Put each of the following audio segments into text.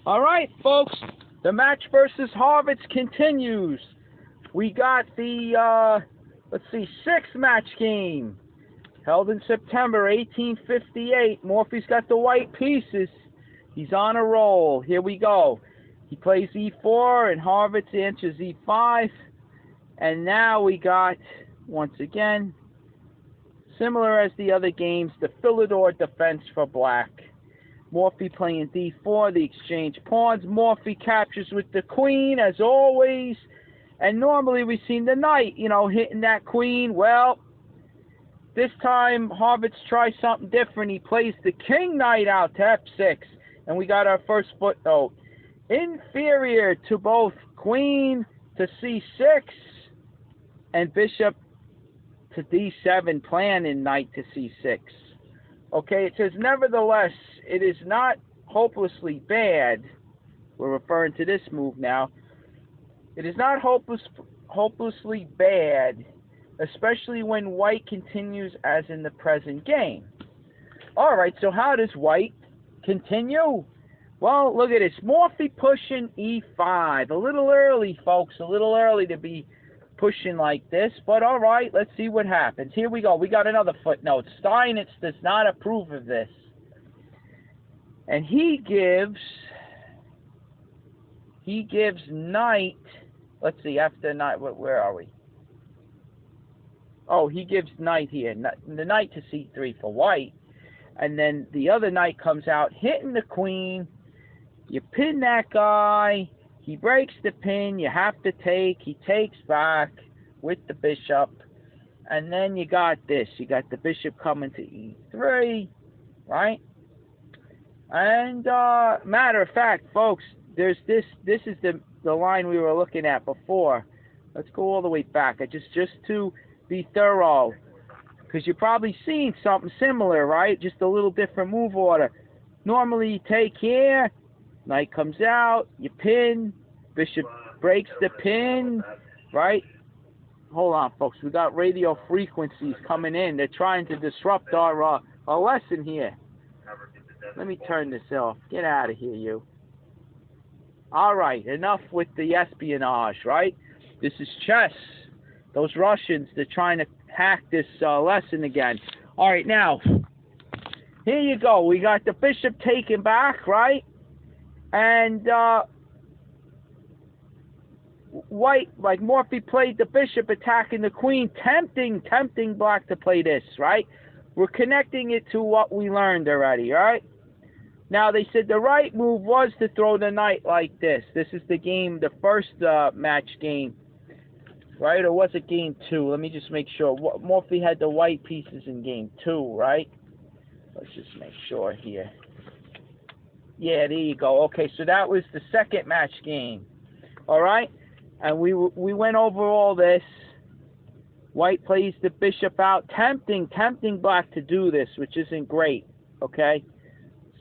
All right, folks, the match versus Harvard's continues. We got the, sixth match game held in September 1858. Morphy's got the white pieces. He's on a roll. Here we go. He plays e4, and Harvard's answers e5. And now we got, once again, similar as the other games, the Philidor defense for black. Morphy playing d4, the exchange pawns. Morphy captures with the queen, as always. And normally we've seen the knight, hitting that queen. Well, this time Harvard's tries something different. He plays the king knight out to f6. And we got our first footnote. Inferior to both queen to c6 and bishop to d7, planning knight to c6. Okay, it says, nevertheless, it is not hopelessly bad. We're referring to this move now. It is not hopelessly bad, especially when white continues as in the present game. All right, so how does white continue? Well, look at this. Morphy pushing e5. A little early, folks. A little early to be pushing like this, but all right, let's see what happens. Here we go. We got another footnote. Steinitz does not approve of this, and he gives knight. Let's see, after knight, where are we? Oh, he gives knight here, the knight to c3 for white, and then the other knight comes out hitting the queen. You pin that guy. He breaks the pin, you have to take, he takes back with the bishop, and then you got this, you got the bishop coming to e3, right? And matter of fact, folks, there's this is the line we were looking at before. Let's go all the way back, just to be thorough, because you're probably seeing something similar, right? Just a little different move order. Normally you take here, knight comes out, you pin, bishop breaks the pin, right? Hold on, folks. We got radio frequencies coming in. They're trying to disrupt our lesson here. Let me turn this off. Get out of here, you. All right, enough with the espionage, right? This is chess. Those Russians, they're trying to hack this lesson again. All right, now, here you go. We got the bishop taken back, right? And white, like Morphy played the bishop attacking the queen, tempting black to play this, right? We're connecting it to what we learned already, right? Now, they said the right move was to throw the knight like this. This is the game, the first match game, right? Or was it game 2? Let me just make sure. Morphy had the white pieces in game 2, right? Let's just make sure here. Yeah, there you go. Okay, so that was the second match game. All right? And we went over all this. White plays the bishop out, tempting black to do this, which isn't great. Okay?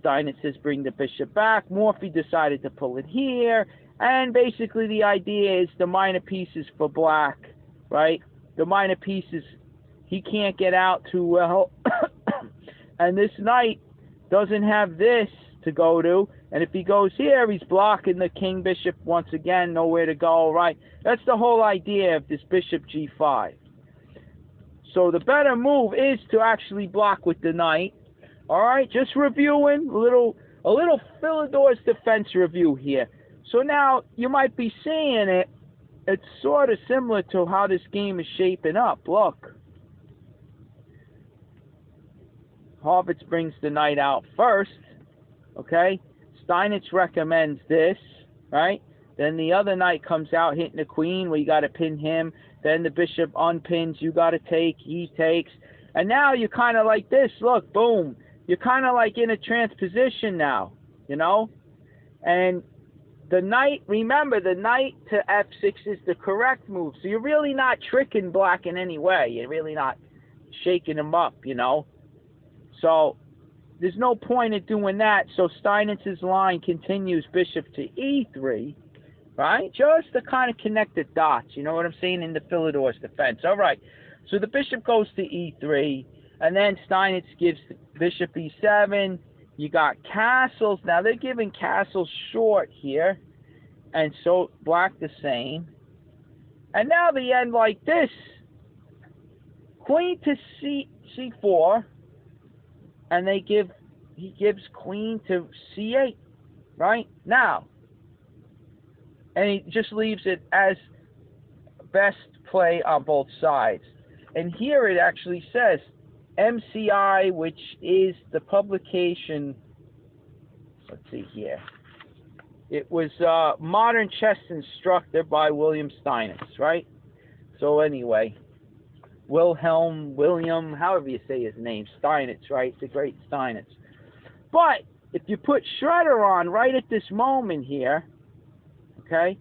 Steinitz says bring the bishop back. Morphy decided to pull it here. And basically the idea is the minor pieces for black, right? The minor pieces, he can't get out too well. And this knight doesn't have this to go to, and if he goes here, he's blocking the king bishop once again, nowhere to go, right? That's the whole idea of this bishop g5. So the better move is to actually block with the knight. All right, just reviewing a little Philidor's defense review here. So now you might be seeing it. It's sort of similar to how this game is shaping up. Look, Harvard brings the knight out first. Okay, Steinitz recommends this, right? Then the other knight comes out hitting the queen. Well, you got to pin him. Then the bishop unpins. You got to take. He takes. And now you're kind of like this. Look, boom. You're kind of like in a transposition now, And the knight, remember, the knight to f6 is the correct move. So you're really not tricking black in any way. You're really not shaking him up, So there's no point in doing that. So Steinitz's line continues bishop to e3, right? Just to kind of connect the dots, you know what I'm saying, in the Philidor's defense. All right, so the bishop goes to e3, and then Steinitz gives bishop e7. You got castles. Now they're giving castles short here. And so black the same. And now they end like this. Queen to C4. And he gives queen to C8. Right? Now. And he just leaves it as best play on both sides. And here it actually says MCI, which is the publication. Let's see here. It was Modern Chess Instructor by William Steinitz, right? So anyway, William, however you say his name, Steinitz, right? The great Steinitz. But if you put Shredder on right at this moment here, okay,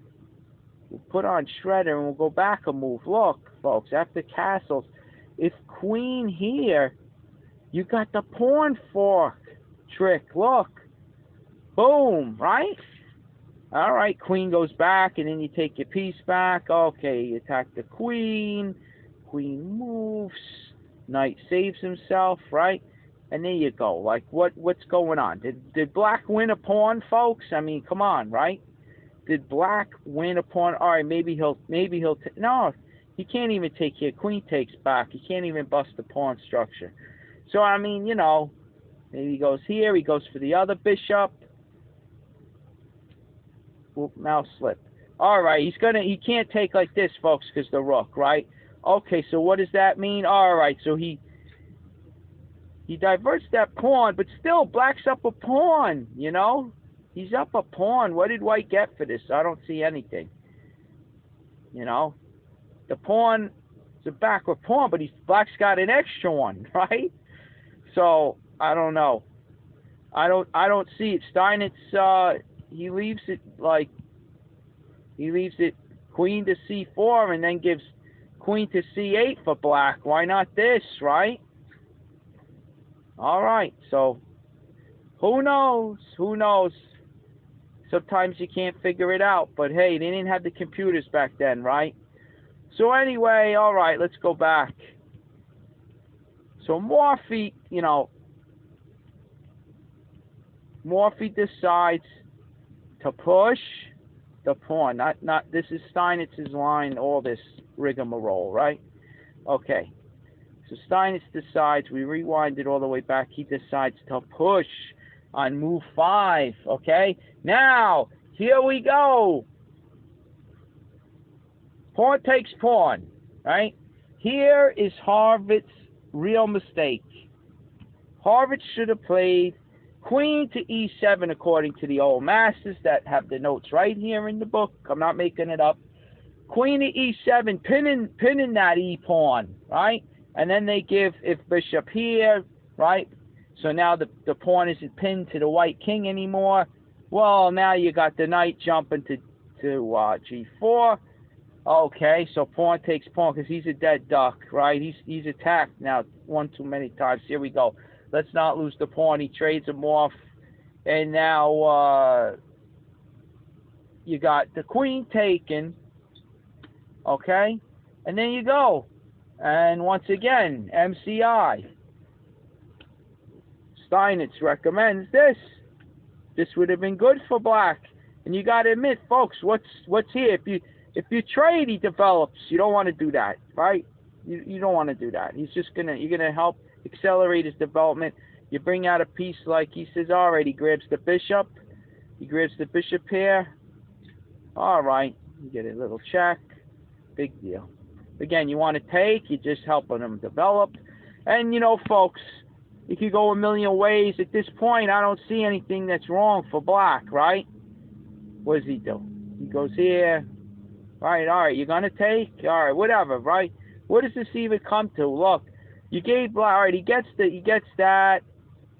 we'll put on Shredder and we'll go back a move. Look, folks, after castles, if queen here, you got the pawn fork trick. Look. Boom, right? All right, queen goes back, and then you take your piece back. Okay, you attack the queen. Queen moves. Knight saves himself, right? And there you go. Like, what's going on? Did black win a pawn, folks? I mean, come on, right? Did black win a pawn? All right, maybe he'll no, he can't even take here. Queen takes back. He can't even bust the pawn structure. So I mean, you know, maybe he goes here. He goes for the other bishop. Oop, mouse slip. All right, he can't take like this, folks, because the rook, right? Okay, so what does that mean? All right, so he diverts that pawn, but still black's up a pawn, you know? He's up a pawn. What did white get for this? I don't see anything. You know? The pawn is a backward pawn, but black's got an extra one, right? So, I don't know. I don't see it. Steinitz, he leaves it queen to C4 and then gives queen to C8 for black. Why not this, right? All right, so who knows? Who knows? Sometimes you can't figure it out, but hey, they didn't have the computers back then, right? So anyway, all right, let's go back. So Morphy, you know, Morphy decides to push the pawn. Not this is Steinitz's line, all this rigmarole, right? Okay. So Steinitz decides, we rewind it all the way back, he decides to push on move 5, okay? Now, here we go. Pawn takes pawn, right? Here is Harvard's real mistake. Harvard should have played queen to e7 according to the old masters that have the notes right here in the book. I'm not making it up. Queen to e7, pinning that e-pawn, right? And then they give, if bishop here, right? So now the pawn isn't pinned to the white king anymore. Well, now you got the knight jumping to g4. Okay, so pawn takes pawn because he's a dead duck, right? He's attacked now one too many times. Here we go. Let's not lose the pawn. He trades him off. And now you got the queen taken. Okay? And then you go. And once again, MCI. Steinitz recommends this. This would have been good for black. And you got to admit, folks, what's here? If you trade, he develops. You don't want to do that, right? You don't want to do that. You're gonna help accelerate his development. You bring out a piece like he says, all right, he grabs the bishop. He grabs the bishop here. All right, you get a little check. Big deal. Again, you want to take, you're just helping him develop. And, you know, folks, it could go a million ways. At this point, I don't see anything that's wrong for black, right? What does he do? He goes here. Right, all right, you're going to take? All right, whatever, right? What does this even come to? Look, you gave black, all right, he gets that.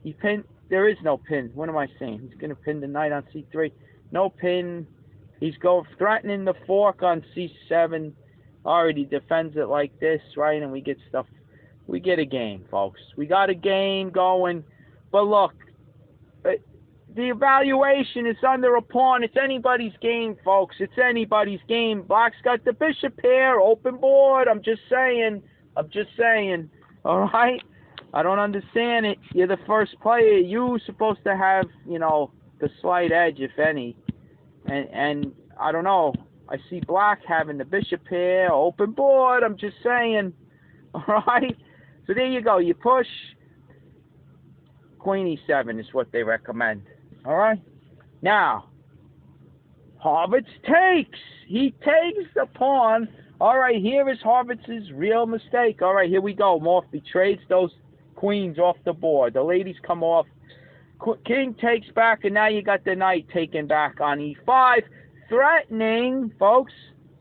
He pinned, there is no pin. What am I saying? He's going to pin the knight on c3. No pin. He's threatening the fork on c7. Already defends it like this, right? And we get a game, folks. We got a game going. But look, the evaluation is under a pawn. It's anybody's game, folks. It's anybody's game. Black's got the bishop here, open board. I'm just saying. All right? I don't understand it. You're the first player. You're supposed to have, you know, the slight edge, if any. And I don't know. I see black having the bishop here, open board. I'm just saying. All right. So there you go. You push. Queen e7 is what they recommend. All right. Now, Harvitz takes. He takes the pawn. All right. Here is Harvitz's real mistake. All right. Here we go. Morphy trades those queens off the board. The ladies come off. King takes back, and now you got the knight taken back on e5. Threatening, folks,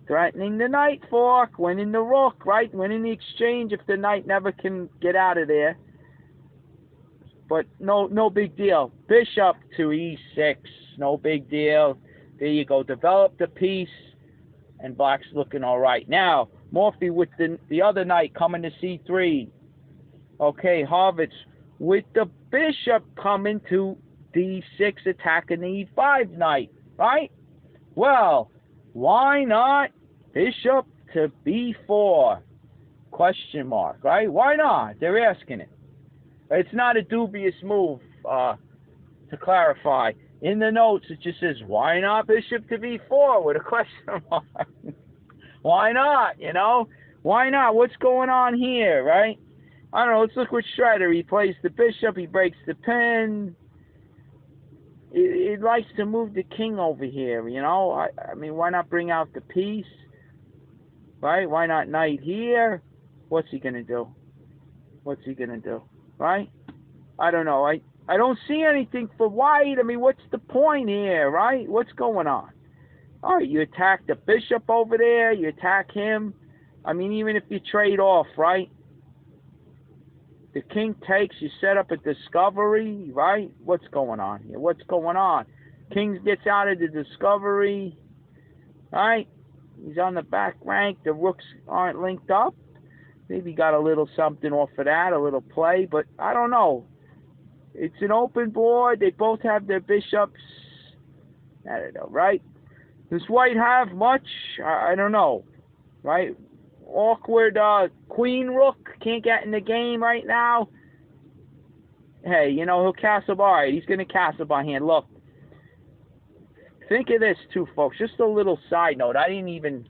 threatening the knight fork, winning the rook, right? Winning the exchange if the knight never can get out of there. But no big deal. Bishop to e6, no big deal. There you go. Develop the piece, and black's looking all right. Now, Morphy with the other knight coming to c3. Okay, Harvitz with the bishop coming to d6, attacking the e5 knight, right? Well, why not bishop to b4? Question mark, right? Why not? They're asking it. It's not a dubious move, to clarify. In the notes, it just says, why not bishop to b4 with a question mark? Why not, you know? Why not? What's going on here, right? I don't know. Let's look with Shredder. He plays the bishop. He breaks the pin. It likes to move the king over here, you know. I mean, why not bring out the piece, right? Why not knight here? What's he gonna do? What's he gonna do, right? I don't know. I don't see anything for white. I mean, what's the point here, right? What's going on? All right, you attack the bishop over there. You attack him. I mean, even if you trade off, right? The king takes, you set up a discovery, right? What's going on here? What's going on? King gets out of the discovery, right? He's on the back rank. The rooks aren't linked up. Maybe got a little something off of that, a little play, but I don't know. It's an open board. They both have their bishops. I don't know, right? Does white have much? I don't know, right? Awkward queen rook, can't get in the game right now. Hey, you know, he'll castle by. All right, he's going to castle by hand. Look, think of this too, folks. Just a little side note. I didn't even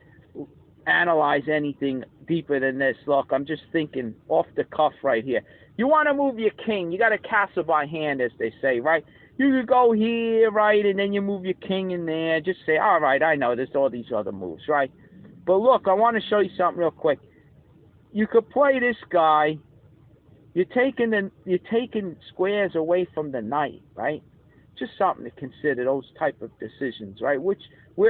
analyze anything deeper than this. Look, I'm just thinking off the cuff right here. You want to move your king, you got to castle by hand, as they say, right? You could go here, right, and then you move your king in there. Just say, all right, I know there's all these other moves, right? But look, I want to show you something real quick. You could play this guy. You're taking squares away from the knight, right? Just something to consider, those type of decisions, right?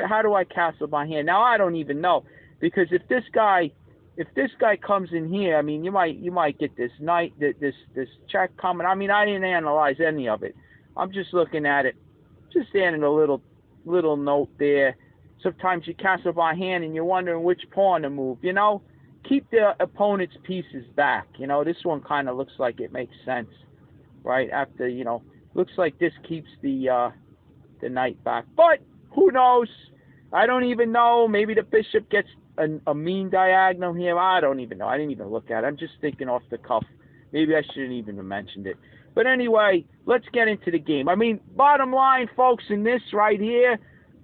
How do I castle by hand? Now I don't even know, because if this guy comes in here, I mean, you might get this knight, this check coming. I mean, I didn't analyze any of it. I'm just looking at it, just adding a little note there. Sometimes you castle by hand and you're wondering which pawn to move, you know? Keep the opponent's pieces back. You know, this one kind of looks like it makes sense, right? After, you know, looks like this keeps the knight back. But who knows? I don't even know. Maybe the bishop gets a mean diagonal here. I don't even know. I didn't even look at it. I'm just thinking off the cuff. Maybe I shouldn't even have mentioned it. But anyway, let's get into the game. I mean, bottom line, folks, in this right here,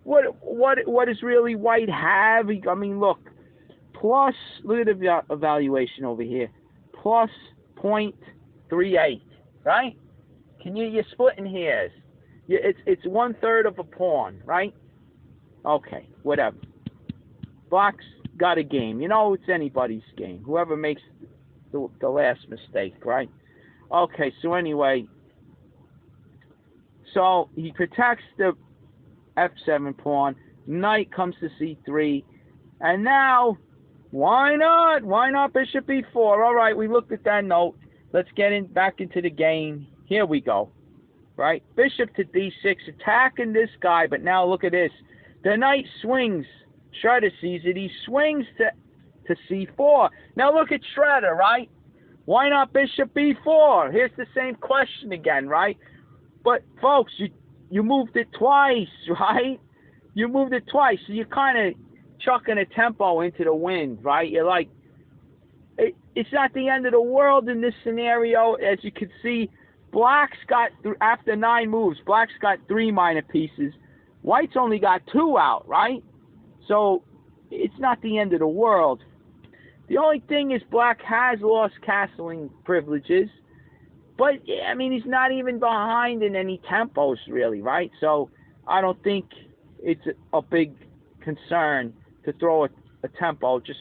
what does really white have? I mean, look at the evaluation over here, plus 0.38, right? You're splitting hairs. It's 1/3 of a pawn, right? Okay, whatever. Black's got a game. You know, it's anybody's game. Whoever makes the last mistake, right? Okay, so anyway, so he protects the f7 pawn. Knight comes to c3, and now why not bishop e4? All right, we looked at that note. Let's get back into the game. Here we go, right? Bishop to d6, attacking this guy, but now look at this. The knight swings. Shredder sees it. He swings to c4. Now look at Shredder, right? Why not bishop b4? Here's the same question again, right? But folks, you moved it twice, right? You moved it twice, so you're kind of chucking a tempo into the wind, right? You're like, It's not the end of the world in this scenario. As you can see, Black's got, after 9 moves, Black's got 3 minor pieces. White's only got 2 out, right? So it's not the end of the world. The only thing is Black has lost castling privileges. But, I mean, he's not even behind in any tempos, really, right? So I don't think it's a big concern to throw a tempo. Just,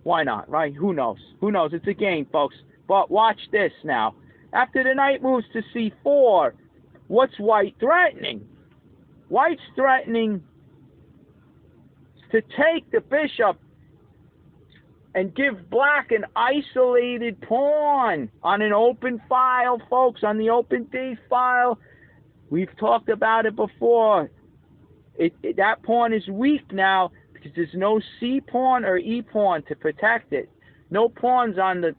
why not, right? Who knows? Who knows? It's a game, folks. But watch this now. After the knight moves to c4, what's White threatening? White's threatening to take the bishop and give Black an isolated pawn on an open file, folks, on the open D file. We've talked about it before. That pawn is weak now because there's no C pawn or E pawn to protect it. No pawns on the,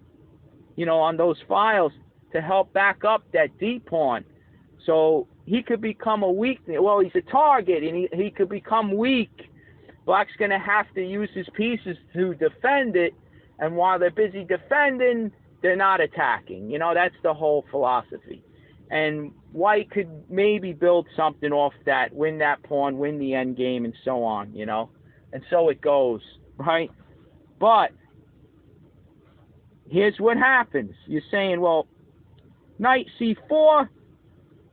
on those files to help back up that D pawn. So he could become a weakness. Well, he's a target, and he could become weak. Black's going to have to use his pieces to defend it, and while they're busy defending, they're not attacking. That's the whole philosophy. And White could maybe build something off that, win that pawn, win the end game, and so on, And so it goes, right? But here's what happens. You're saying, well, knight c4,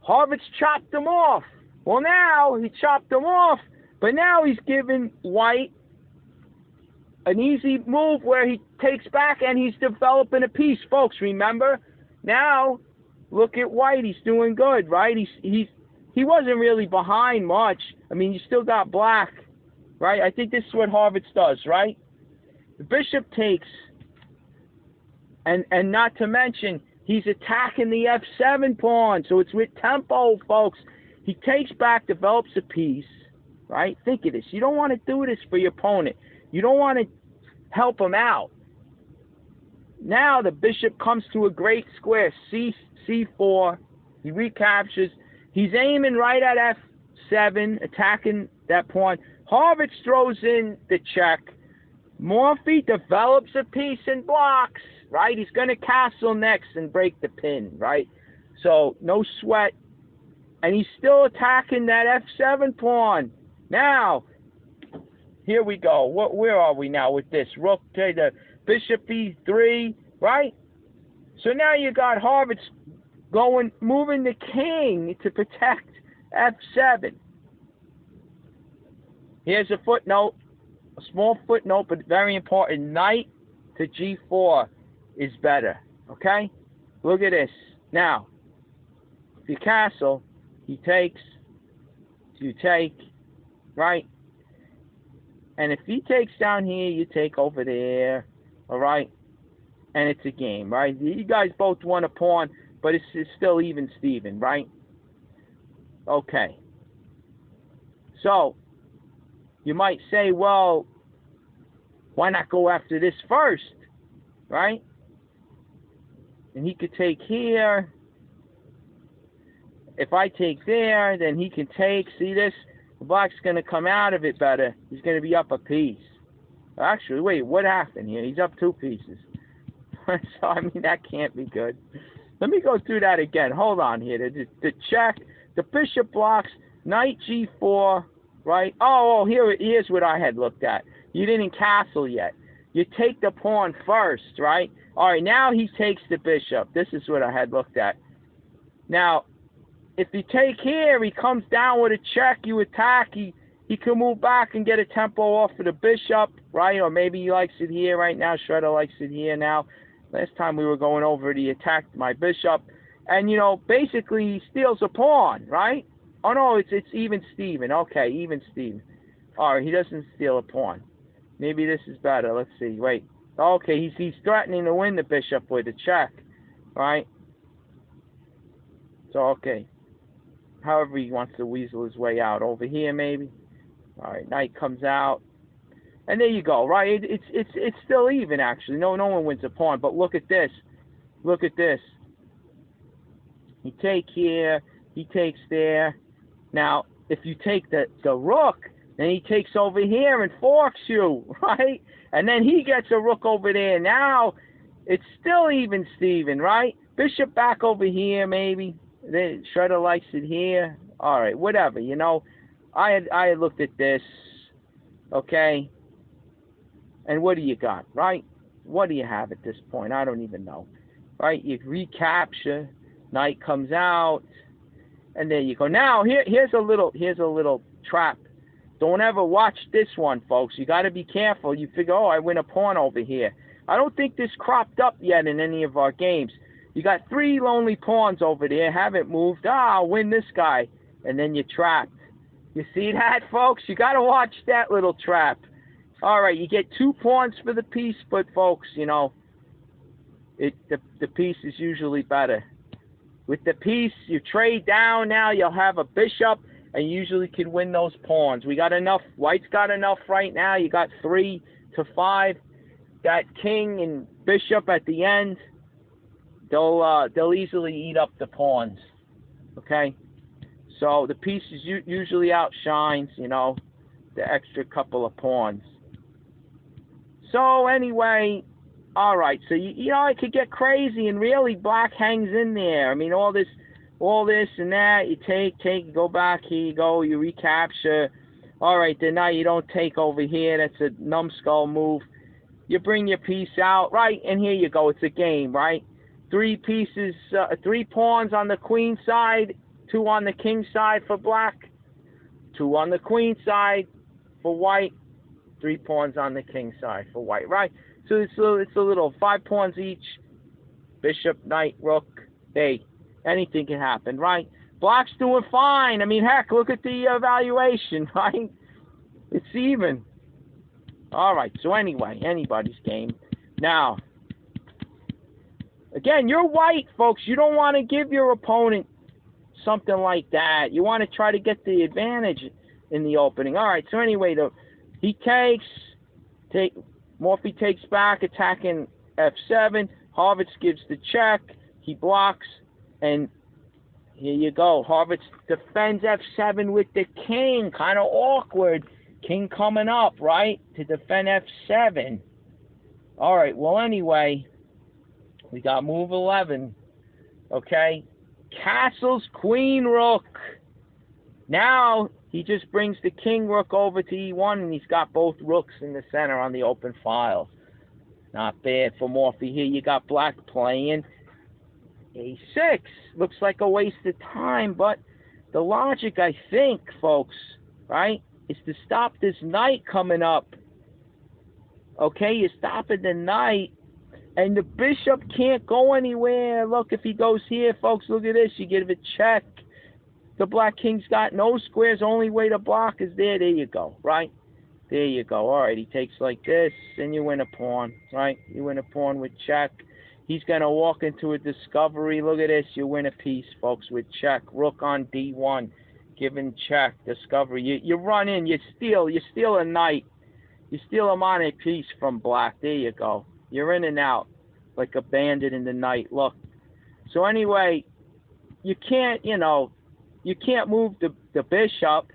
Harvard's chopped him off. Well, now he chopped him off. But now he's giving White an easy move where he takes back and he's developing a piece. Folks, remember? Now, look at White. He's doing good, right? He wasn't really behind much. I mean, you still got Black, right? I think this is what Harvard does, right? The bishop takes, and not to mention, he's attacking the f7 pawn, so it's with tempo, folks. He takes back, develops a piece. Right? Think of this. You don't want to do this for your opponent. You don't want to help him out. Now the bishop comes to a great square, c4. He recaptures. He's aiming right at f7, attacking that pawn. Harvard throws in the check. Morphy develops a piece and blocks. Right? He's going to castle next and break the pin. Right? So no sweat. And he's still attacking that f7 pawn. Now, here we go. Where are we now with this? Rook to the bishop e3, right? So now you got Harvard's moving the king to protect f7. Here's a footnote, a small footnote, but very important. Knight to g4 is better, okay? Look at this. Now, if you castle, he takes, you take, right? And if he takes down here, you take over there, all right? And it's a game, right? You guys both won a pawn, but it's still even Steven, right? Okay. So, you might say, well, why not go after this first, right? And he could take here. If I take there, then he can take, see this? Black's going to come out of it better. He's going to be up a piece. Actually, wait, what happened here? He's up 2 pieces. So, I mean, that can't be good. Let me go through that again. Hold on here. The check, the bishop blocks, knight g4, right? Oh, here's what I had looked at. You didn't castle yet. You take the pawn first, right? All right, now he takes the bishop. This is what I had looked at. Now, if you take here, he comes down with a check, you attack, he can move back and get a tempo off of the bishop, right? Or maybe he likes it here right now. Shredder likes it here now. Last time we were going over it, he attacked my bishop. And, basically he steals a pawn, right? Oh, no, it's even Steven. Okay, even Steven. All right, he doesn't steal a pawn. Maybe this is better. Let's see. Wait. Okay, he's threatening to win the bishop with a check, right? So, okay. However he wants to weasel his way out. Over here, maybe. All right, knight comes out. And there you go, right? It's still even, actually. No one wins a pawn. But look at this. Look at this. He takes here. He takes there. Now, if you take the rook, Then he takes over here and forks you, right? And then he gets a rook over there. Now it's still even Steven, right? Bishop back over here, maybe. Then Shredder likes it here. All right, whatever, you know. I had looked at this, okay? And what do you got, right? What do you have at this point? I don't even know, right? You recapture, knight comes out, and there you go. Now here's a little trap. Don't ever watch this one, folks. You got to be careful. You figure, oh, I win a pawn over here. I don't think this cropped up yet in any of our games. You got 3 lonely pawns over there, haven't moved. Ah, I'll win this guy, and then you're trapped. You see that, folks? You got to watch that little trap. All right, you get 2 pawns for the piece, but folks, you know, the piece is usually better. With the piece, you trade down now, you'll have a bishop, and you usually can win those pawns. We got enough. White's got enough right now. You got 3 to 5. That king and bishop at the end, they'll easily eat up the pawns. Okay, so the piece is usually outshines, you know, the extra couple of pawns. So anyway, all right. So you know, it could get crazy, and really, black hangs in there. I mean, all this and that. You take, you go back. Here you go. You recapture. All right. Then now you don't take over here. That's a numbskull move. You bring your piece out, right? And here you go. It's a game, right? 3 pieces, 3 pawns on the queen side, 2 on the king side for black, 2 on the queen side for white. 3 pawns on the king side for white, right? So it's a little 5 pawns each. Bishop, knight, rook. Hey, anything can happen, right? Black's doing fine. I mean, heck, look at the evaluation, right? It's even. All right, so anyway, anybody's game. Now, again, you're white, folks. You don't want to give your opponent something like that. You want to try to get the advantage in the opening. All right, so anyway, he Morphy takes back, attacking f7. Harvitz gives the check. He blocks, and here you go. Harvitz defends f7 with the king. Kind of awkward. King coming up, right, to defend f7. All right, well, anyway, we got move 11. Okay, castles, queen, rook. Now he just brings the king rook over to e1, and he's got both rooks in the center on the open file. Not bad for Morphy. Here you got black playing a6. Looks like a waste of time, but the logic, I think, folks, right, is to stop this knight coming up. Okay, you're stopping the knight, and the bishop can't go anywhere. Look, if he goes here, folks, look at this. You give it check. The black king's got no squares. Only way to block is there. There you go, right? There you go. All right, he takes like this, and you win a pawn, right? You win a pawn with check. He's going to walk into a discovery. Look at this. You win a piece, folks, with check. Rook on d1. Given check. Discovery. You run in. You steal a knight. You steal a money piece from black. There you go. You're in and out like a bandit in the night. Look. So anyway, you can't, you know, you can't move the bishop.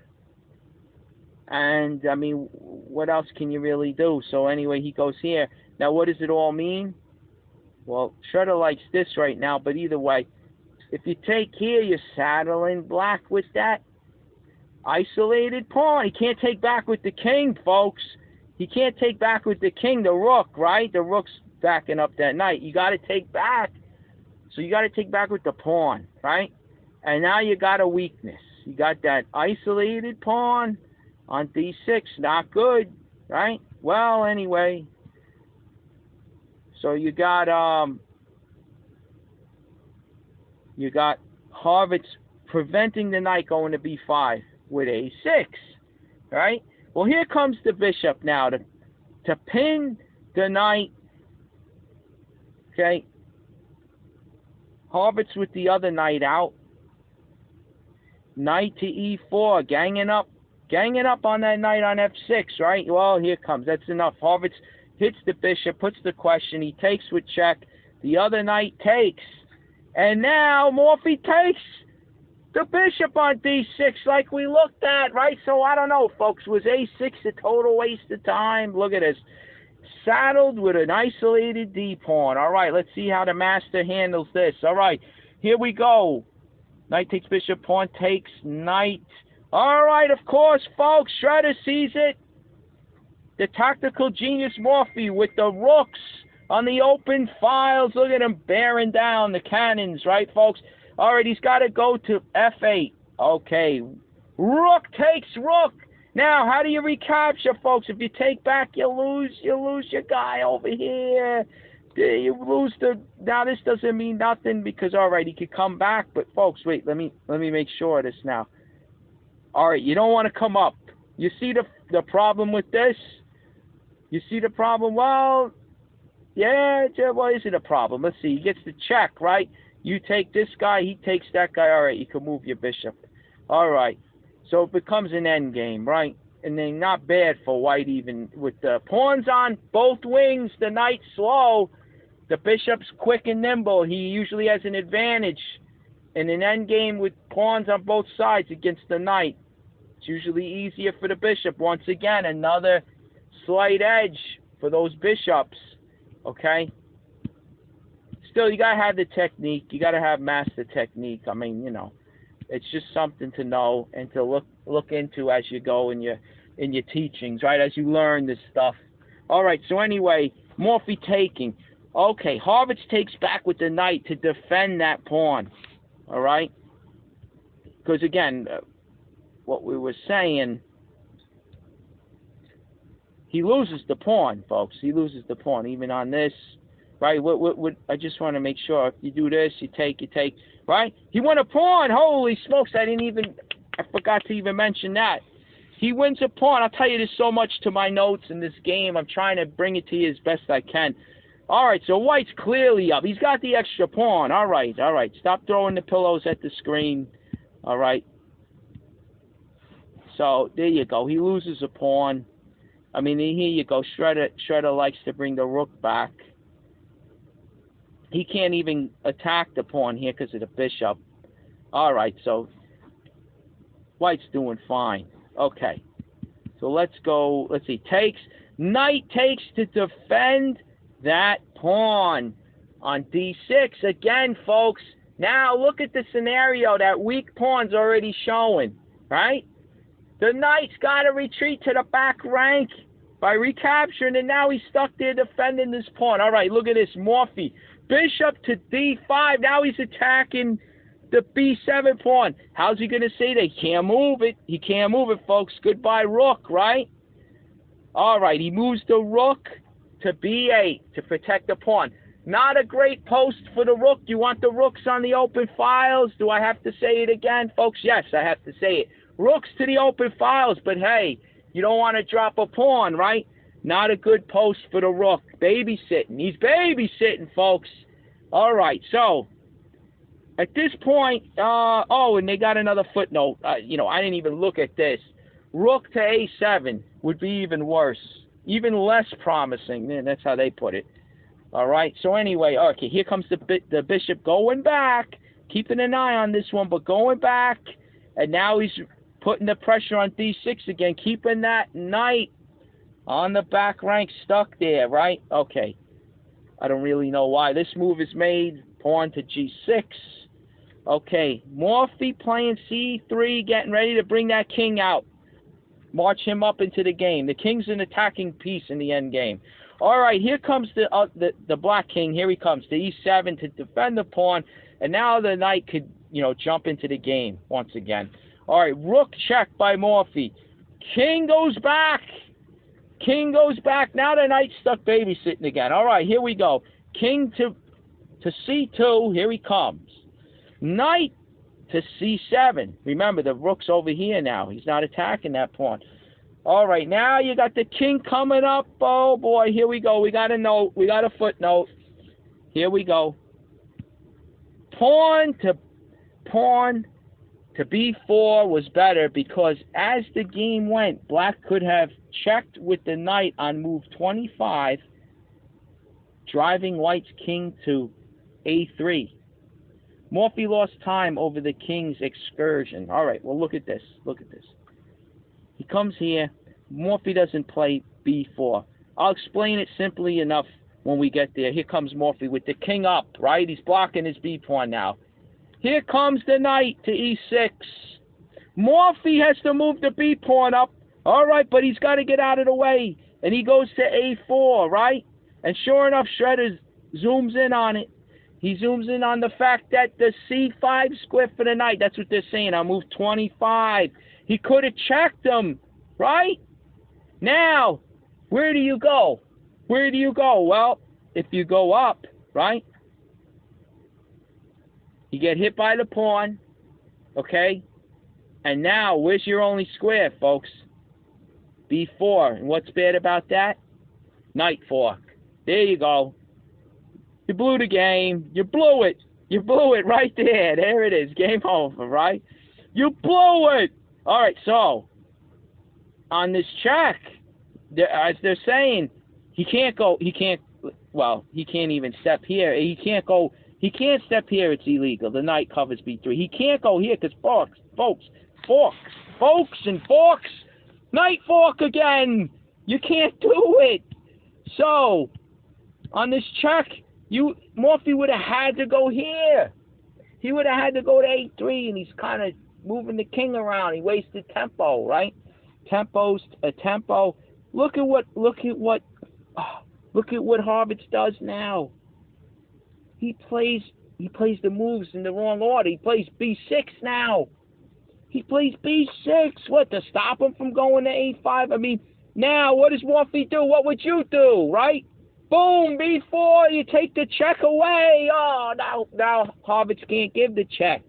And, I mean, what else can you really do? So anyway, he goes here. Now, what does it all mean? Well, Shredder likes this right now, but either way, if you take here, you're saddling black with that isolated pawn. He can't take back with the king, folks. He can't take back with the king, the rook, right? The rook's backing up that knight. You got to take back. So you got to take back with the pawn, right? And now you got a weakness. You got that isolated pawn on d6. Not good, right? Well, anyway. So you got Harvitz preventing the knight going to b5 with a6, right? Well, here comes the bishop now to pin the knight. Okay. Harvitz with the other knight out. Knight to e4, ganging up on that knight on f6, right? Well, here comes. That's enough. Harvitz hits the bishop, puts the question. He takes with check. The other knight takes. And now Morphy takes the bishop on d6 like we looked at, right? So I don't know, folks. Was a6 a total waste of time? Look at this. Saddled with an isolated d-pawn. All right, let's see how the master handles this. All right, here we go. Knight takes bishop, pawn takes knight. All right, of course, folks. Shredder sees it. The tactical genius Morphy with the rooks on the open files. Look at him bearing down the cannons, right, folks? All right, he's got to go to f8. Okay, rook takes rook. Now, how do you recapture, folks? If you take back, you lose your guy over here. You lose the. Now, this doesn't mean nothing because, all right, he could come back. But, folks, wait, let me make sure of this now. All right, you don't want to come up. You see the problem with this? You see the problem? Well, yeah, well, is it a problem? Let's see. He gets the check, right? You take this guy, he takes that guy. All right, you can move your bishop. All right. So it becomes an end game, right? And then not bad for white even with the pawns on both wings, the knight slow, the bishop's quick and nimble. He usually has an advantage in an end game with pawns on both sides against the knight. It's usually easier for the bishop. Once again, another slight edge for those bishops, okay? Still, you got to have the technique. You got to have master technique. I mean, you know. It's just something to know and to look into as you go in your teachings, right? As you learn this stuff. All right. So anyway, Morphy taking. Okay, Horvitz takes back with the knight to defend that pawn. All right. Because again, what we were saying, he loses the pawn, folks. He loses the pawn even on this. Right, I just want to make sure. If you do this, you take. Right? He won a pawn. Holy smokes! I forgot to even mention that. He wins a pawn. I'll tell you, there's so much to my notes in this game. I'm trying to bring it to you as best I can. All right, so white's clearly up. He's got the extra pawn. All right. Stop throwing the pillows at the screen. All right. So there you go. He loses a pawn. I mean, here you go. Shredder likes to bring the rook back. He can't even attack the pawn here because of the bishop. All right, so white's doing fine. Okay, so let's go. Let's see. Knight takes to defend that pawn on d6. Again, folks, now look at the scenario. That weak pawn's already showing, right? The knight's got to retreat to the back rank by recapturing, and now he's stuck there defending this pawn. All right, look at this. Morphy. Bishop to d5. Now he's attacking the b7 pawn. How's he going to say that? He can't move it. He can't move it, folks. Goodbye, rook, right? All right, he moves the rook to b8 to protect the pawn. Not a great post for the rook. You want the rooks on the open files? Do I have to say it again, folks? Yes, I have to say it. Rooks to the open files, but hey, you don't want to drop a pawn, right? Not a good post for the rook. Babysitting. He's babysitting, folks. All right, so at this point, and they got another footnote. I didn't even look at this. Rook to a7 would be even worse, even less promising. That's how they put it. All right, so anyway, okay, here comes the bishop going back, keeping an eye on this one, but going back, and now he's putting the pressure on d6 again, keeping that knight on the back rank stuck there, right? Okay. I don't really know why this move is made. Pawn to g6. Okay. Morphy playing c3, getting ready to bring that king out. March him up into the game. The king's an attacking piece in the end game. All right, here comes the black king. Here he comes to e7 to defend the pawn. And now the knight could, jump into the game once again. All right, rook check by Morphy. King goes back. King goes back. Now the knight's stuck babysitting again. All right, here we go. King to c2. Here he comes. Knight to c7. Remember, the rook's over here now. He's not attacking that pawn. All right, now you got the king coming up. Oh, boy, here we go. We got a note. We got a footnote. Here we go. Pawn to b4 was better because as the game went, black could have checked with the knight on move 25, driving white's king to a3. Morphy lost time over the king's excursion. All right, well, look at this. Look at this. He comes here. Morphy doesn't play b4. I'll explain it simply enough when we get there. Here comes Morphy with the king up, right? He's blocking his b pawn now. Here comes the knight to e6. Morphy has to move the b pawn up. All right, but he's got to get out of the way. And he goes to a4, right? And sure enough, Shredder zooms in on it. He zooms in on the fact that the c5 square for the knight. That's what they're saying. I'll move 25. He could have checked him, right? Now, where do you go? Where do you go? Well, if you go up, right, you get hit by the pawn, okay? And now, where's your only square, folks? b4. And what's bad about that? Knight fork. There you go. You blew the game. You blew it. You blew it right there. There it is. Game over, right? You blew it. All right, so on this check, as they're saying, he can't go. He can't. Well, he can't even step here. He can't go. He can't step here. It's illegal. The knight covers b3. He can't go here because folks, knight fork again. You can't do it. So on this check, Morphy would have had to go here. He would have had to go to a3, and he's kind of moving the king around. He wasted tempo, right? Tempo. Look at what Horvitz does now. He plays the moves in the wrong order. He plays b6 now. He plays b6. What, to stop him from going to a5? I mean, now what does Morphy do? What would you do, right? Boom, b4. You take the check away. Oh, now Horvitz can't give the check.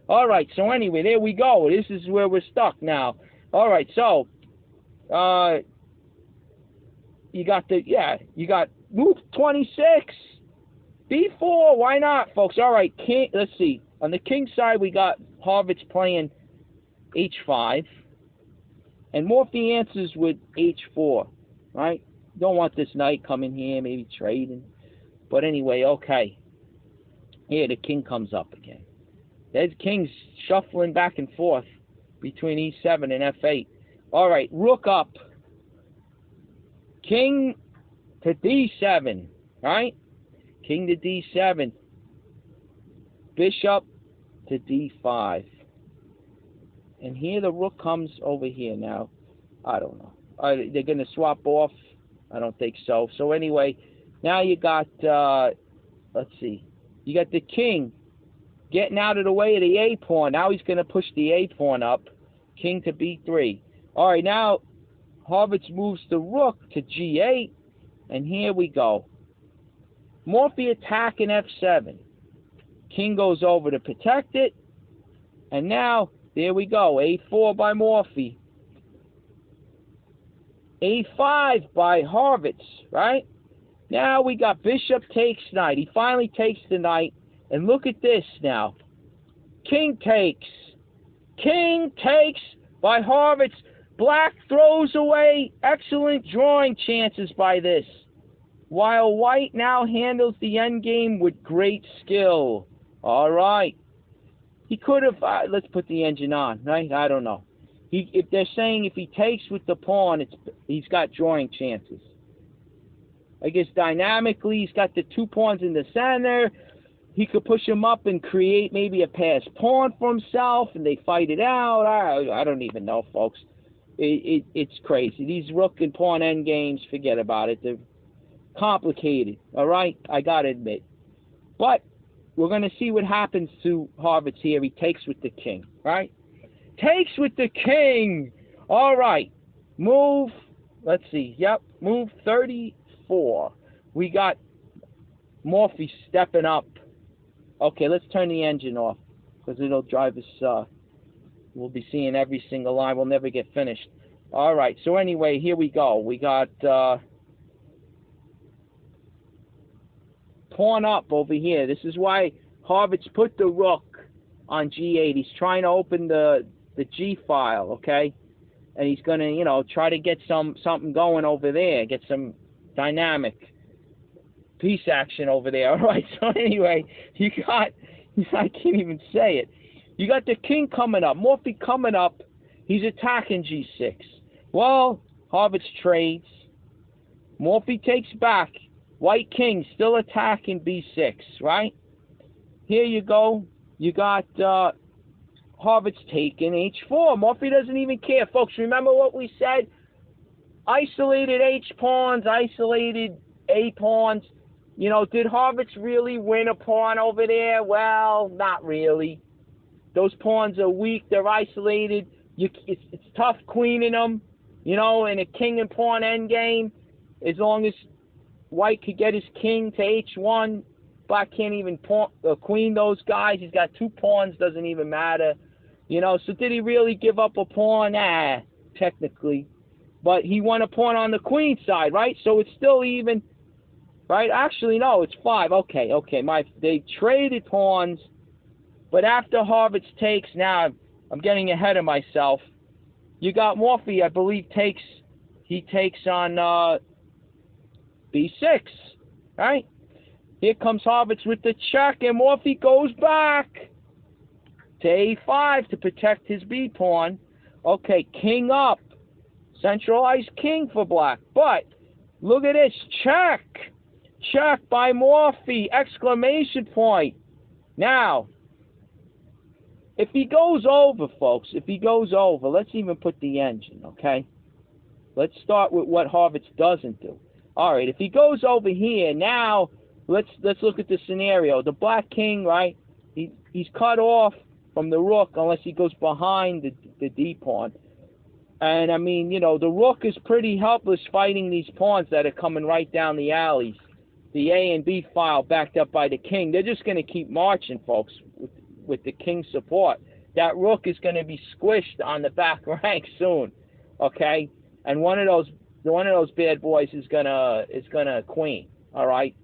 All right. So anyway, there we go. This is where we're stuck now. All right. So, you got move 26. b4. Why not, folks? All right. Let's see. On the king side, we got Horvitz playing h5, and Morphy answers with h4. Right. Don't want this knight coming here, maybe trading. But anyway, okay. Here, the king comes up again. There's king's shuffling back and forth between e7 and f8. All right, rook up. King to d7, right? King to d7. Bishop to d5. And here the rook comes over here now. I don't know. They're going to swap off. I don't think so. So anyway, now you got, let's see. You got the king getting out of the way of the a pawn. Now he's going to push the a pawn up. King to b3. All right, now Horvitz moves the rook to g8. And here we go. Morphy attacking f7. King goes over to protect it. And now, there we go. a4 by Morphy. a5 by Horvitz, right? Now we got bishop takes knight. He finally takes the knight. And look at this now. King takes. King takes by Horvitz. Black throws away excellent drawing chances by this, while white now handles the endgame with great skill. All right. He could have, let's put the engine on, right? I don't know. If they're saying if he takes with the pawn, he's got drawing chances. I guess dynamically, he's got the two pawns in the center. He could push him up and create maybe a passed pawn for himself, and they fight it out. I don't even know, folks. It's crazy. These rook and pawn endgames, forget about it. They're complicated, all right? I got to admit. But we're going to see what happens to Horvitz here. He takes with the king, right? Takes with the king. All right. Move, let's see. Yep, move 34. We got Morphy stepping up. Okay, let's turn the engine off because it'll drive us, we'll be seeing every single line. We'll never get finished. All right, so anyway, here we go. We got pawn up over here. This is why Horvitz put the rook on g8. He's trying to open the G file, okay? And he's going to, try to get something going over there, get some dynamic peace action over there. All right, so anyway, you I can't even say it. You got the king coming up. Morphy coming up. He's attacking G6. Well, Harvard's trades. Morphy takes back. White king still attacking B6, right? Here you go. You got Harvard's taking H4. Morphy doesn't even care. Folks, remember what we said? Isolated H pawns, isolated A pawns. You know, did Harvard's really win a pawn over there? Well, not really. Those pawns are weak. They're isolated. It's tough queening them. You know, in a king and pawn endgame, as long as White could get his king to H1, Black can't even queen those guys. He's got 2 pawns. Doesn't even matter. You know, so did he really give up a pawn? Nah, technically. But he won a pawn on the queen side, right? So it's still even, right? Actually, no, it's 5. Okay. They traded pawns, but after Harvard's takes, now I'm getting ahead of myself. You got Morphy, I believe, he takes on B6, right? Here comes Harvard's with the check, and Morphy goes back to A5 to protect his B pawn. Okay, king up. Centralized king for Black. But look at this. Check. Check by Morphy. Exclamation point. Now, if he goes over, folks, if he goes over, let's even put the engine, okay? Let's start with what Harvard's doesn't do. All right, if he goes over here, now let's look at the scenario. The Black king, right? He's cut off from the rook unless he goes behind the D pawn. And, I mean, you know, the rook is pretty helpless fighting these pawns that are coming right down the alleys. The A and B file backed up by the king. They're just going to keep marching, folks, with the king's support. That rook is going to be squished on the back rank soon, okay? And one of those bad boys is gonna queen, all right?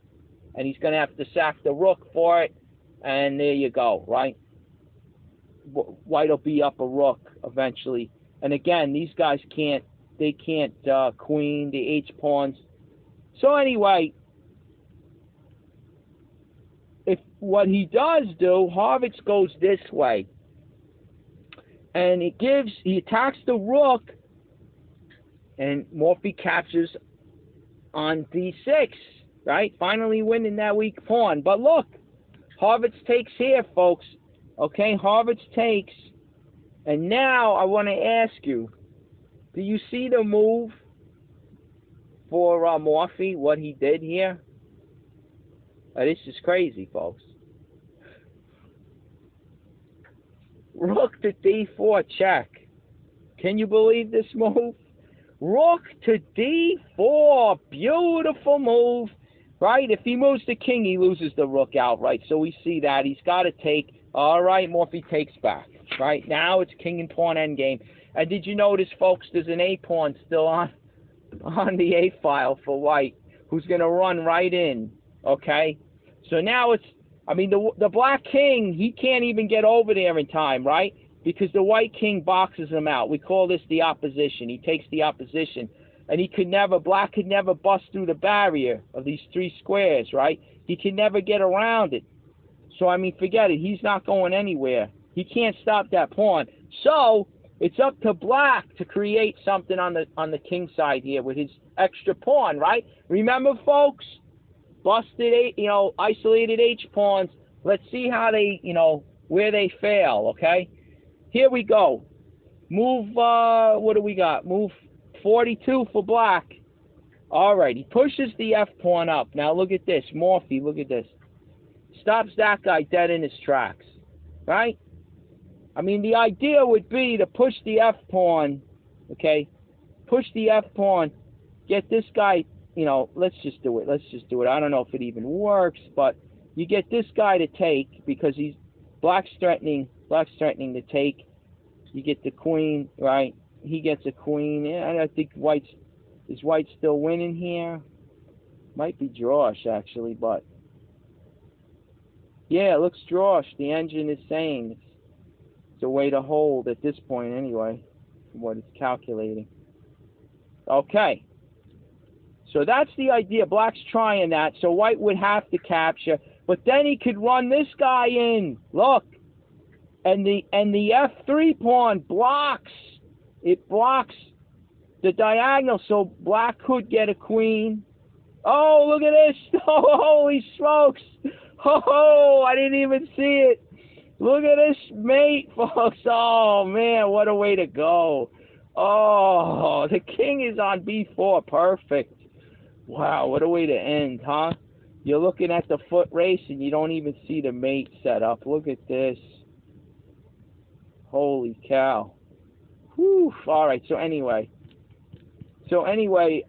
And he's going to have to sack the rook for it, and there you go, right? White will be up a rook eventually. And again, these guys can't queen the H pawns. So anyway, if what he does do, Harvard's goes this way, and he attacks the rook, and Morphy captures on D6, right? Finally winning that weak pawn. But look, Harvard's takes here, folks. Okay, Harvard's takes. And now I want to ask you, do you see the move for Morphy, what he did here? This is crazy, folks. Rook to D4 check. Can you believe this move? Rook to D4. Beautiful move. Right? If he moves the king, he loses the rook outright. So we see that. He's got to take. All right, Morphy takes back. Right? Now it's king and pawn endgame. And did you notice, folks, there's an A pawn still on the A file for White, who's going to run right in. Okay? So now it's, I mean, the Black king, he can't even get over there in time, right? Because the White king boxes him out. We call this the opposition. He takes the opposition. And Black could never bust through the barrier of these 3 squares, right? He can never get around it. So, I mean, forget it. He's not going anywhere. He can't stop that pawn. So, it's up to Black to create something on the king side here with his extra pawn, right? Remember, folks, busted, isolated H pawns. Let's see how they, where they fail, okay? Here we go. Move, what do we got? Move 42 for Black. All right, he pushes the F pawn up. Now look at this, Morphy, look at this. Stops that guy dead in his tracks, right? I mean, the idea would be to push the F pawn, okay? Push the F pawn, get this guy, let's just do it. Let's just do it. I don't know if it even works, but you get this guy to take because Black's threatening to take. You get the queen, right? He gets a queen. And I think is White still winning here? Might be drawish, actually, but yeah, it looks drawish. The engine is saying it's a way to hold at this point anyway, from what it's calculating. Okay. So that's the idea. Black's trying that. So White would have to capture. But then he could run this guy in. Look. And the F3 pawn blocks. It blocks the diagonal, so black could get a queen. Oh, look at this. Oh, holy smokes. Oh, I didn't even see it. Look at this mate, folks. Oh, man, what a way to go. Oh, the king is on B4. Perfect. Wow, what a way to end, huh? You're looking at the foot race and you don't even see the mate set up. Look at this. Holy cow. Whew. All right, so anyway,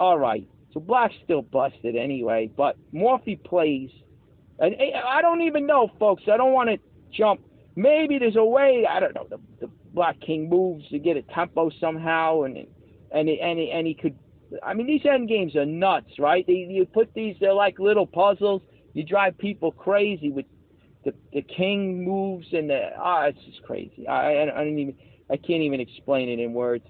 all right. So black's still busted anyway, but Morphy plays. And I don't even know, folks. I don't want to jump. Maybe there's a way, I don't know, the black king moves to get a tempo somehow, and he could. I mean, these end games are nuts, right? You put these, they're like little puzzles. You drive people crazy with the king moves and it's just crazy. I can't even explain it in words.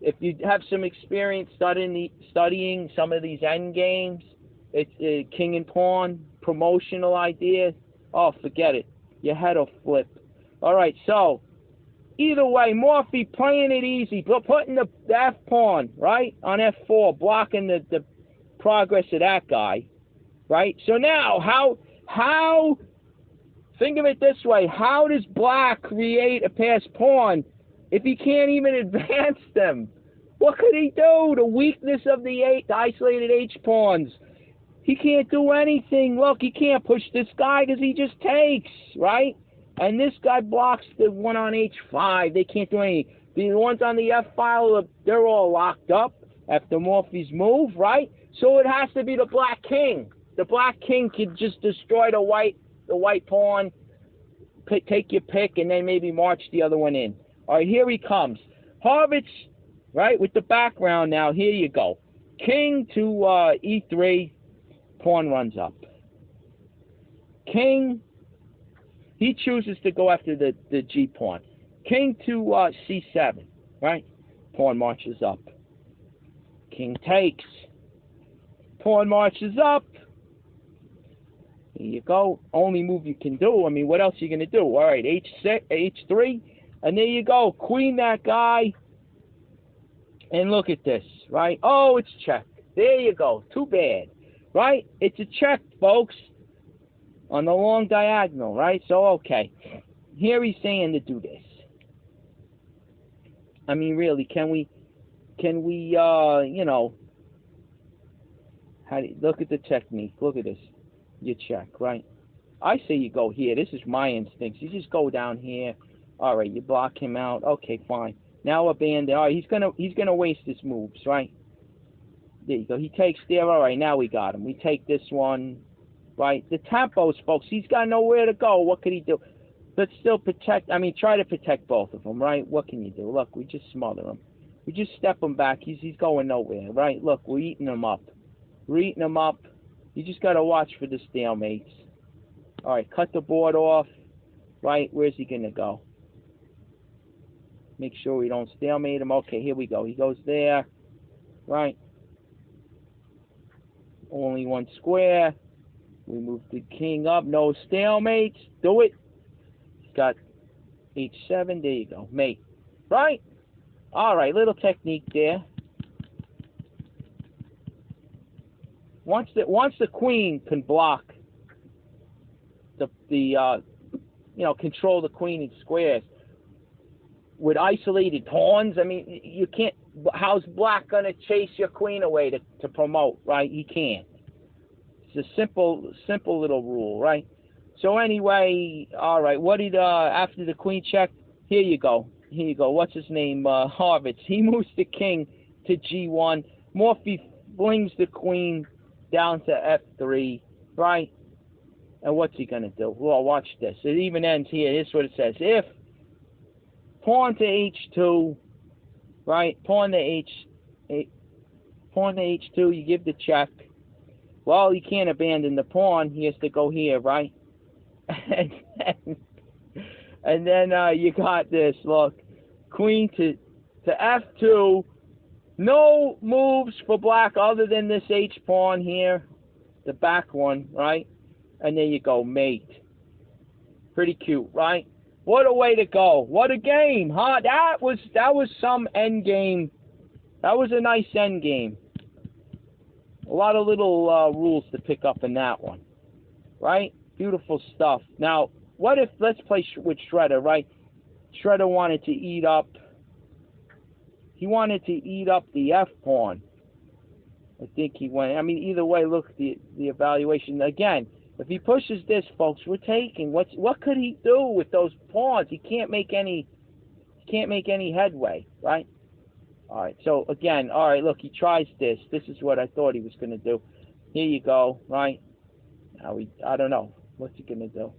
If you have some experience studying some of these end games, it's king and pawn, promotional idea. Oh, forget it. Your head will flip. All right, so either way, Morphy playing it easy, but putting the F pawn right on F4, blocking the progress of that guy, right? So now, how? Think of it this way: how does black create a passed pawn if he can't even advance them? What could he do? The weakness of the isolated H pawns. He can't do anything. Look, he can't push this guy because he just takes, right? And this guy blocks the one on H5. They can't do anything. The ones on the F file, they're all locked up after Morphy's move, right? So it has to be the black king. The black king could just destroy the white pawn, take your pick, and then maybe march the other one in. All right, here he comes. Horvitz, right, with the background now. Here you go. King to E3, pawn runs up. King, he chooses to go after the G pawn. King to C7, right? Pawn marches up. King takes. Pawn marches up. Here you go. Only move you can do. I mean, what else are you going to do? All right, H6, H3. And there you go. Queen that guy. And look at this, right? Oh, it's check. There you go. Too bad, right? It's a check, folks, on the long diagonal, right? So, okay. Here he's saying to do this. I mean, really, can we, you know, look at the technique. Look at this. You check, right? I say you go here. This is my instincts. You just go down here. All right, you block him out. Okay, fine. Now abandon. All right, he's gonna waste his moves, right? There you go. He takes there. All right, now we got him. We take this one, right? The tempos, folks. He's got nowhere to go. What could he do? But still protect. I mean, try to protect both of them, right? What can you do? Look, we just smother him. We just step him back. He's going nowhere, right? Look, we're eating him up. We're eating him up. You just got to watch for the stalemates. All right, cut the board off. Right, where's he going to go? Make sure we don't stalemate him. Okay, here we go. He goes there. Right. Only one square. We move the king up. No stalemates. Do it. He's got H7. There you go. Mate. Right? All right, little technique there. Once the queen can block control the queen in squares with isolated pawns, I mean, you can't. How's black gonna chase your queen away to promote, right? He can't. It's a simple little rule, right? So anyway, all right. What did after the queen check? Here you go. Here you go. What's his name? Horvitz. He moves the king to G1. Morphy flings the queen down to F3, right? And what's he going to do? Well, watch this. It even ends here. This is what it says. If pawn to H2, right? Pawn to H2, you give the check. Well, you can't abandon the pawn. He has to go here, right? And then you got this. Look, queen to F2. No moves for black other than this H pawn here, the back one, right? And there you go, mate. Pretty cute, right? What a way to go. What a game, huh? That was some end game. That was a nice end game. A lot of little rules to pick up in that one, right? Beautiful stuff. Now, what if, let's play with Shredder, right? Shredder wanted to eat up, he wanted to eat up the F-pawn. I think he went, I mean, either way, look, the evaluation. Again, if he pushes this, folks, we're taking. What could he do with those pawns? He can't make any headway, right? All right, so again, all right, look, he tries this. This is what I thought he was going to do. Here you go, right? Now I don't know. What's he going to do?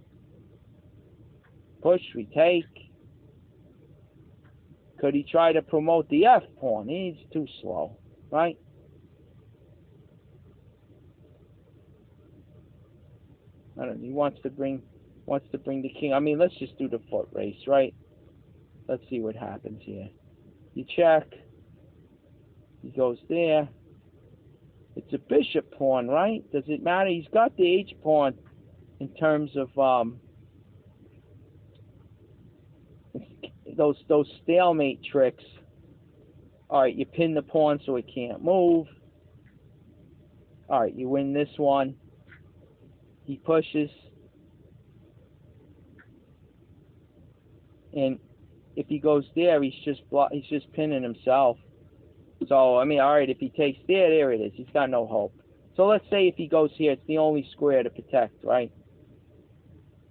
Push, we take. Could he try to promote the F-pawn? He's too slow, right? I don't know. He wants to bring the king. I mean, let's just do the foot race, right? Let's see what happens here. You check. He goes there. It's a bishop pawn, right? Does it matter? He's got the H pawn in terms of those stalemate tricks. All right, you pin the pawn so it can't move. All right, you win this one. He pushes, and if he goes there, he's just pinning himself. So I mean, all right, if he takes there it is. He's got no hope. So let's say if he goes here, it's the only square to protect, right?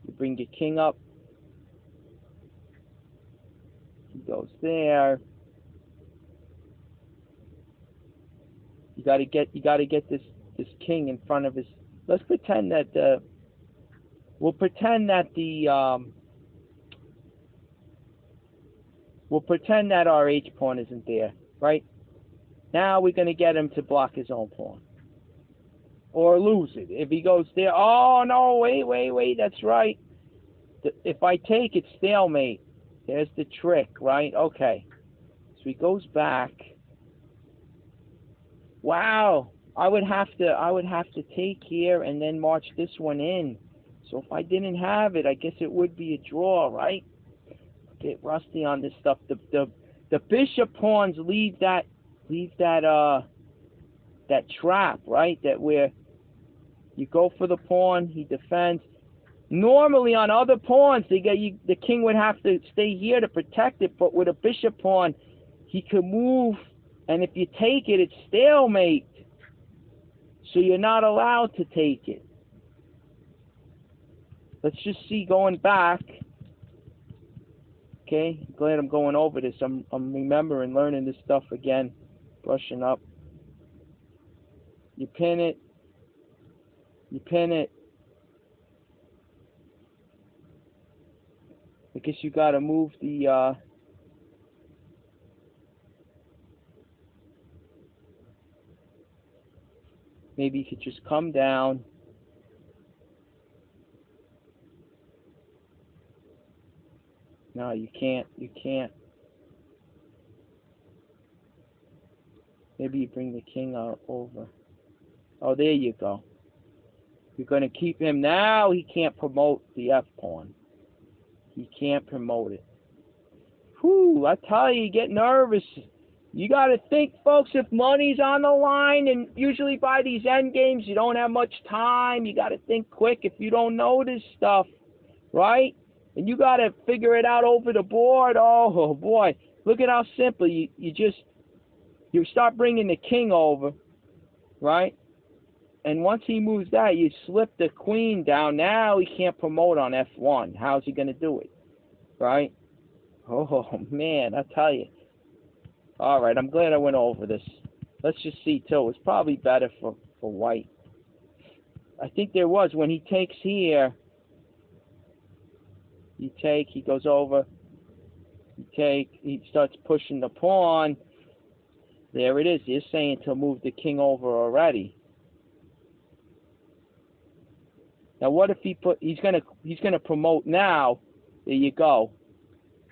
You bring your king up. He goes there. You got to get this king in front of his. Let's pretend that we'll pretend that our H pawn isn't there, right? Now we're going to get him to block his own pawn or lose it. If he goes there, oh no, wait, that's right. If I take it, stalemate. There's the trick, right? Okay. So he goes back. Wow. I would have to take here and then march this one in. So if I didn't have it, I guess it would be a draw, right? Get rusty on this stuff. The bishop pawns leave that trap, right? That where you go for the pawn, he defends. Normally on other pawns, the king would have to stay here to protect it, but with a bishop pawn, he could move, and if you take it, it's stalemate. So you're not allowed to take it. Let's just see going back. Okay, glad I'm going over this. I'm remembering, learning this stuff again, brushing up. You pin it. You pin it. I guess you got to move the. Maybe you could just come down. No, you can't. You can't. Maybe you bring the king out over. Oh, there you go. You're going to keep him now. He can't promote the F-pawn. He can't promote it. Whew, I tell you, you get nervous. You got to think, folks, if money's on the line, and usually by these end games, you don't have much time. You got to think quick if you don't know this stuff, right? And you got to figure it out over the board. Oh, boy. Look at how simple. You start bringing the king over, right? And once he moves that, you slip the queen down. Now he can't promote on F1. How's he going to do it, right? Oh, man, I tell you. All right, I'm glad I went over this. Let's just see, too. It's probably better for white. I think there was. When he takes here, you take, he goes over. You take, he starts pushing the pawn. There it is. You're saying to move the king over already. Now, what if he's gonna promote now? There you go.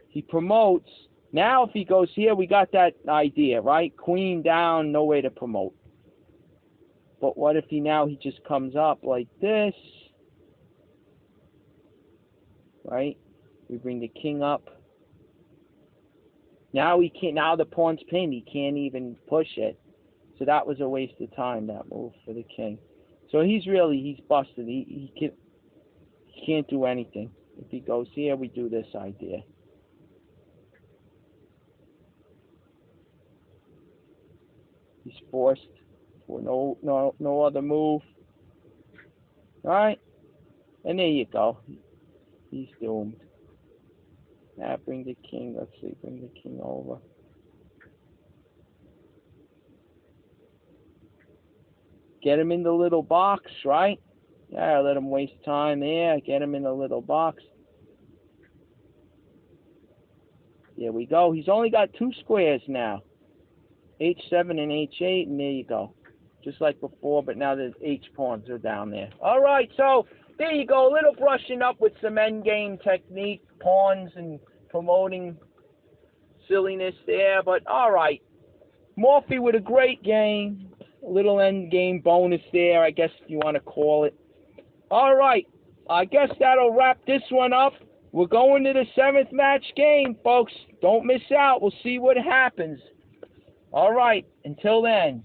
He promotes. Now, if he goes here, we got that idea, right? Queen down, no way to promote. But what if he just comes up like this? right? We bring the king up. Now he can't. Now the pawn's pinned. He can't even push it. So that was a waste of time, that move for the king. So he's busted. He can't do anything. If he goes here, we do this idea. He's forced for no other move. All right, and there you go. He's doomed. Now bring the king. Let's see, bring the king over. Get him in the little box, right? Yeah, let him waste time there. Get him in the little box. There we go. He's only got 2 squares now. H7 and H8, and there you go. Just like before, but now the H pawns are down there. All right, so there you go. A little brushing up with some endgame technique, pawns, and promoting silliness there. But all right, Morphy with a great game. A little endgame bonus there, I guess you want to call it. All right, I guess that'll wrap this one up. We're going to the 7th match game, folks. Don't miss out. We'll see what happens. All right, until then.